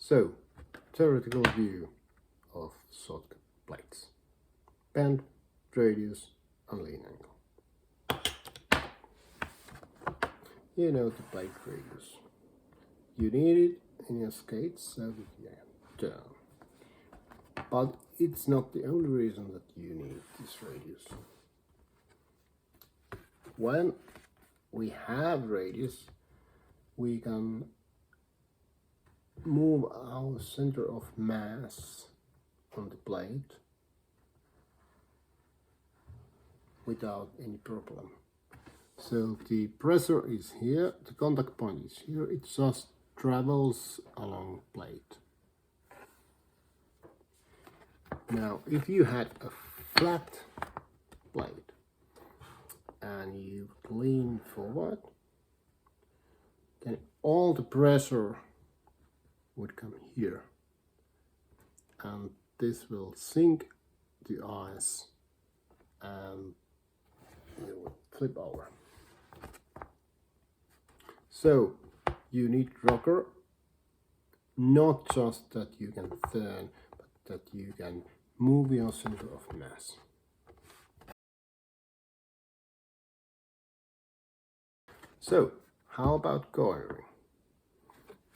So, theoretical view of shortcut plates. Bend, radius, and lean angle. You know the plate radius. You need it in your skates so that you can turn. But it's not the only reason that you need this radius. When we have radius, we can move our center of mass on the plate without any problem. So the pressure is here, the contact point is here, it just travels along plate. Now if you had a flat plate and you lean forward, then all the pressure would come here, and this will sink the ice and it will flip over. So you need rocker, not just that you can turn, but that you can move your center of mass. So how about cornering?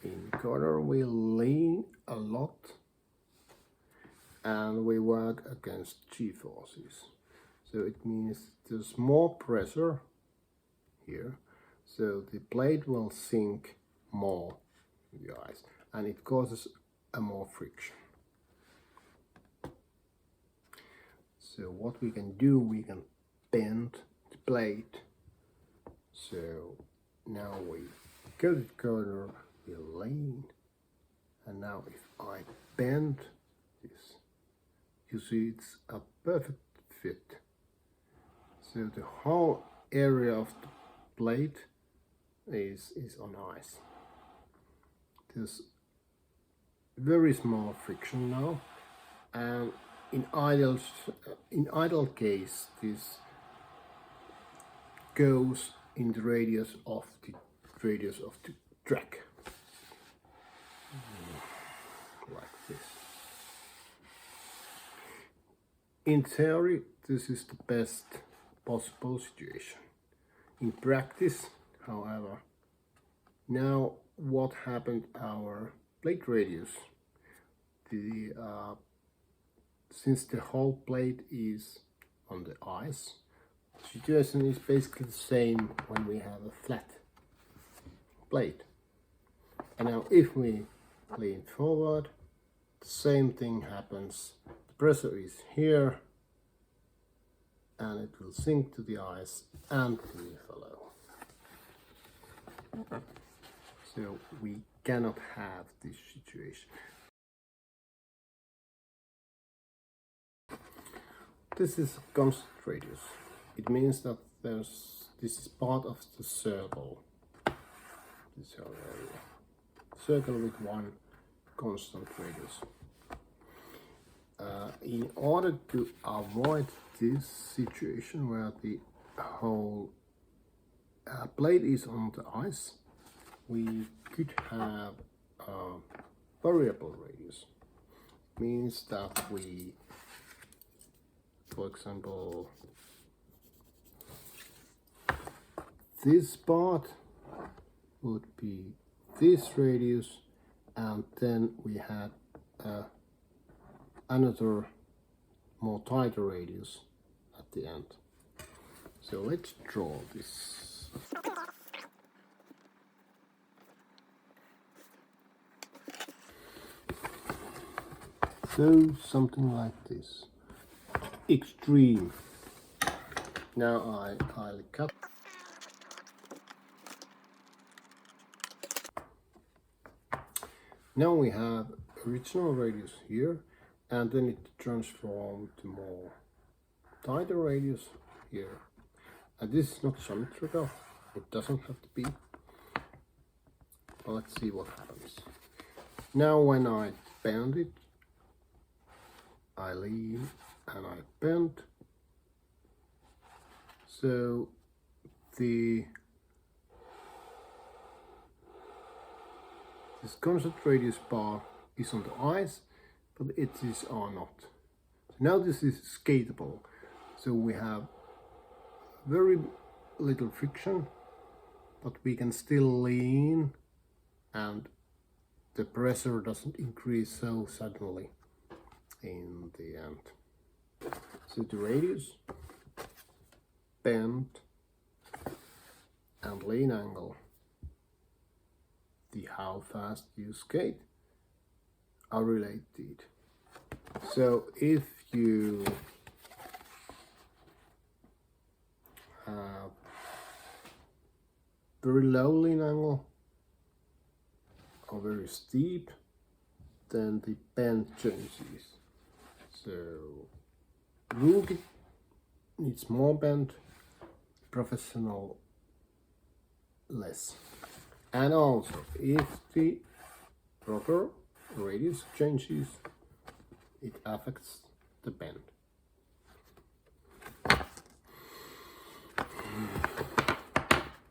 In corner we lean a lot and we work against G-forces. So it means there's more pressure here, so the plate will sink more in the ice and it causes a more friction. So what we can do, we can bend the plate. So now we go to the corner, we lean, and now if I bend this, you see it's a perfect fit. So the whole area of the plate is on ice. There's very small friction now, and in ideal case this goes in the radius of the track, like this. In theory, this is the best possible situation. In practice, however, now what happened our plate radius, since the whole plate is on the ice, the situation is basically the same when we have a flat plate. And now if we lean forward, the same thing happens. The pressure is here and it will sink to the ice and we follow. So we cannot have this situation. This is a constant radius. It means that this is part of the circle. This whole area. Circle with one constant radius. In order to avoid this situation where the whole plate is on the ice, we could have a variable radius. It means that we, for example, this part would be this radius, and then we had another more tighter radius at the end. So let's draw this. So something like this. Extreme. Now I'll cut. Now we have original radius here, and then it transformed to more tighter radius here. And this is not symmetrical, it doesn't have to be. But let's see what happens. Now when I bend it, I lean and I bend. So this constant radius bar is on the ice, but it is or not. Now this is skatable, so we have very little friction, but we can still lean and the pressure doesn't increase so suddenly in the end. So the radius, bend and lean angle, the how fast you skate are related. So if you have very low lean angle or very steep, then the bend changes. So rookie needs more bend, professional less. And also if the rotor radius changes, it affects the bend.